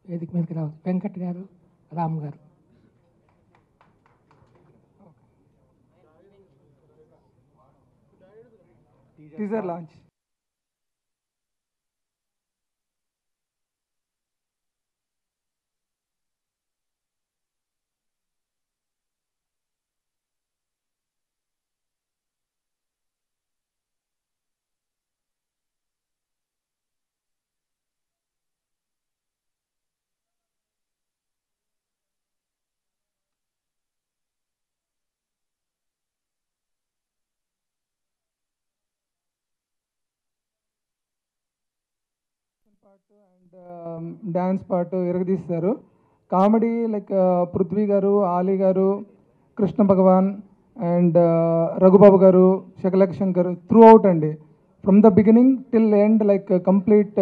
వేదిక మీదకి రావచ్చు. వెంకట్ గారు, రామ్ గారు. Teaser launch. Part and dance part ఎరగదీస్తారు. కామెడీ లైక్ పృథ్వీ గారు, ఆలీ గారు, కృష్ణ భగవాన్ అండ్ రఘుబాబు గారు, శకలక్ శంకర్ త్రూ అవుట్ అండి. From the beginning till end like complete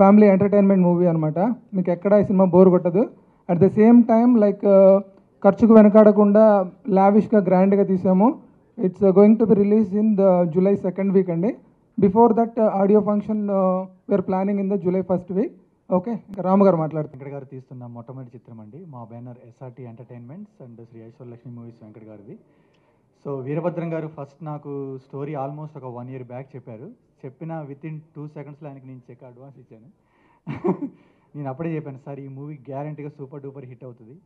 family entertainment movie అనమాట. మీకు ఎక్కడ ఈ సినిమా బోర్ కొట్టదు. At the same time like ఖర్చుకు వెనకాడకుండా లావిష్గా గ్రాండ్గా తీసాము. It's going to be release in the July 2nd week అండి. Before that audio function we are planning in the July 1st week. Okay, ఇంకా రాము గారు మాట్లాడుతున్నారు. వెంకట్ గారు తీస్తున్న మొట్టమొదటి చిత్రం అండి. మా banner SRT entertainments and Sri Aishwaryalakshmi movies Venkat గారిది. సో వీరభద్రం గారు ఫస్ట్ నాకు స్టోరీ ఆల్మోస్ట్ ఒక 1 year బ్యాక్ చెప్పారు. చెప్పిన వితిన్ 2 secondsలో ఆయనకి నేను చెక్ అడ్వాన్స్ ఇచ్చాను. నేను అప్పుడే చెప్పాను, సార్ ఈ మూవీ గ్యారంటీగా సూపర్ డూపర్ హిట్ అవుతుంది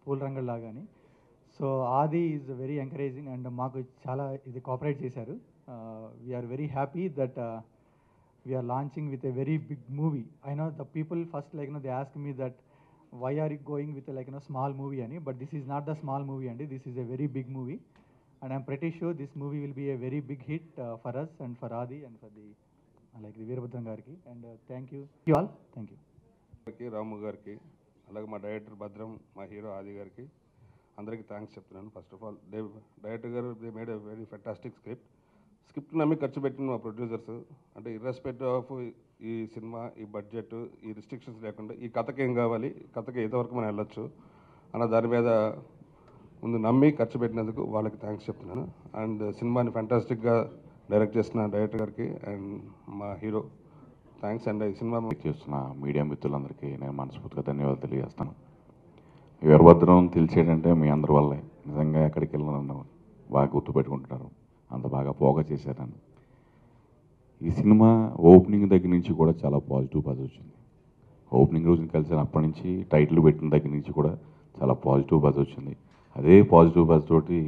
పూల రంగుల లాగా అని. సో ఆది ఈజ్ వెరీ ఎంకరేజింగ్ అండ్ మాకు చాలా ఇది కోఆపరేట్ చేశారు. We are very happy that we are launching with a very big movie. I know the people first they ask me that why are you going with a small movie ani, but this is not the small movie and this is a very big movie and I'm pretty sure this movie will be a very big hit for us and for Adi and for the the Veerabhadram gariki and thank you all, thank you. రాము గారికి అలాగే మా director భద్రం, మా hero ఆది గారికి అందరికీ thanks చెప్తున్నాను. First of all director గారు they made a very fantastic script నమ్మి ఖర్చు పెట్టిన మా ప్రొడ్యూసర్స్. అంటే ఇర్రెస్పెక్టివ్ ఆఫ్ ఈ సినిమా, ఈ బడ్జెట్, ఈ రిస్ట్రిక్షన్స్ లేకుండా ఈ కథకి ఏం కావాలి, కథకి ఎంతవరకు మనం వెళ్ళొచ్చు అన్న దాని మీద ముందు నమ్మి ఖర్చు పెట్టినందుకు వాళ్ళకి థ్యాంక్స్ చెప్తున్నాను. అండ్ సినిమాని ఫెంటాస్టిక్గా డైరెక్ట్ చేసిన డైరెక్టర్ గారికి అండ్ మా హీరో థ్యాంక్స్. అండ్ ఈ సినిమా చేస్తున్న మీడియా మిత్రులందరికీ నేను మనస్ఫూర్తిగా ధన్యవాదాలు తెలియజేస్తాను. వీరభద్రం తెలిసేటంటే మీ అందరి వల్లే. నిజంగా ఎక్కడికి వెళ్ళినా బాగా గుర్తుపెట్టుకుంటున్నారు, అంత బాగా పోగా చేశారని. ఈ సినిమా ఓపెనింగ్ దగ్గర నుంచి కూడా చాలా పాజిటివ్ బజ్ వచ్చింది. ఓపెనింగ్ రోజున కలిసిన అప్పటి నుంచి టైటిల్ పెట్టిన దగ్గర నుంచి కూడా చాలా పాజిటివ్ బజ్ వచ్చింది. అదే పాజిటివ్ బజ్ తోటి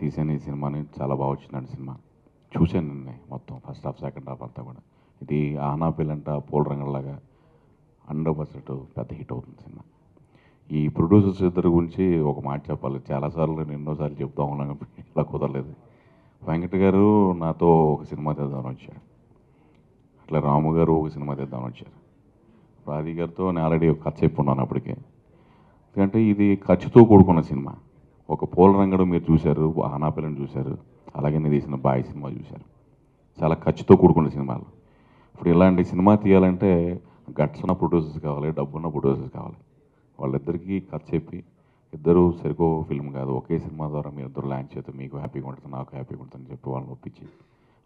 తీసాను ఈ సినిమాని. చాలా బాగా వచ్చిందండి సినిమా. చూశాను నిన్నే మొత్తం ఫస్ట్ హాఫ్ సెకండ్ హాఫ్ అంతా కూడా. ఇది ఆనా పిల్లంట పూల రంగంలాగా 100% పెద్ద హిట్ అవుతుంది సినిమా. ఈ ప్రొడ్యూసర్స్ ఇద్దరి గురించి ఒక మాట చెప్పాలి. చాలాసార్లు నేను ఎన్నోసార్లు చెప్తా ఉన్నాను, ఇలా కుదరలేదు. వెంకట్ గారు నాతో ఒక సినిమా తీద్దామని వచ్చారు, అట్లా రాము గారు ఒక సినిమా తీద్దామని వచ్చారు. రాధి గారితో నేను ఆల్రెడీ ఒక కథ చెప్పున్నాను అప్పటికే. ఎందుకంటే ఇది ఖర్చుతో కూడుకున్న సినిమా. ఒక పూల రంగడు మీరు చూశారు, ఆనాపిల్లని చూశారు, అలాగే నేను తీసిన బాయ్ సినిమా చూశారు. చాలా ఖర్చుతో కూడుకున్న సినిమాలు. ఇప్పుడు ఇలాంటి సినిమా తీయాలంటే గట్స్ ఉన్న ప్రొడ్యూసర్స్ కావాలి, డబ్బున్న ప్రొడ్యూసర్స్ కావాలి. వాళ్ళిద్దరికీ కథ చెప్పి ఇద్దరు సరికో ఫిల్మ్ కాదు, ఒకే సినిమా ద్వారా మీరు ఇద్దరు లాంచ్ చేస్తే మీకు హ్యాపీగా ఉంటుంది, నాకు హ్యాపీగా ఉంటుందని చెప్పి వాళ్ళని ఒప్పించి,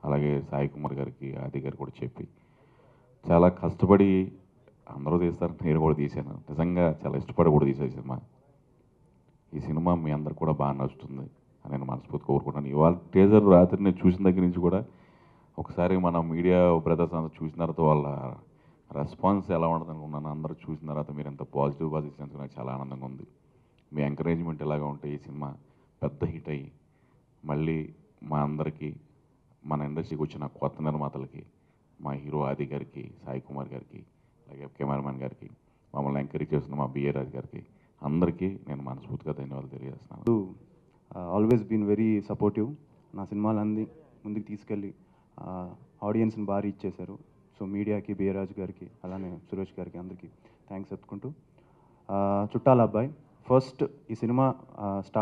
అలాగే సాయి కుమార్ గారికి ఆది గారు కూడా చెప్పి చాలా కష్టపడి అందరూ తీస్తారు, నేను కూడా తీశాను. నిజంగా చాలా ఇష్టపడి కూడా తీసాను సినిమా. ఈ సినిమా మీ అందరికి కూడా బాగా నచ్చుతుంది అని నేను మనస్ఫూర్తి కోరుకుంటాను. ఇవాళ టీజర్ రాత్రి నేను చూసిన దగ్గర నుంచి కూడా ఒకసారి మన మీడియా బ్రదర్స్ అందరూ చూసిన తర్వాత వాళ్ళ రెస్పాన్స్ ఎలా ఉంటుంది అనుకున్నాను. అందరూ చూసిన తర్వాత మీరు ఎంత పాజిటివ్ ఇచ్చినందుకు నాకు చాలా ఆనందంగా ఉంది. మీ ఎంకరేజ్మెంట్ ఎలాగా ఉంటే ఈ సినిమా పెద్ద హిట్ అయ్యి మళ్ళీ మా అందరికీ, మన ఇండస్ట్రీకి వచ్చిన కొత్త నిర్మాతలకి, మా హీరో ఆది గారికి, సాయి కుమార్ గారికి, అలాగే కెమెరామెన్ గారికి, మమ్మల్ని ఎంకరేజ్ చేస్తున్న మా బిఏ రాజు గారికి అందరికీ నేను మనస్ఫూర్తిగా ధన్యవాదాలు తెలియజేస్తున్నాను. Always been very supportive. నా సినిమాలన్నీ ముందుకు తీసుకెళ్ళి ఆడియన్స్ని బాగా రీచ్ చేశారు. సో మీడియాకి, బిఏ రాజు గారికి, అలానే సురేష్ గారికి అందరికీ థ్యాంక్స్ చెప్పుకుంటూ, చుట్టాల అబ్బాయి ఫస్ట్ ఈ సినిమా స్టార్ట్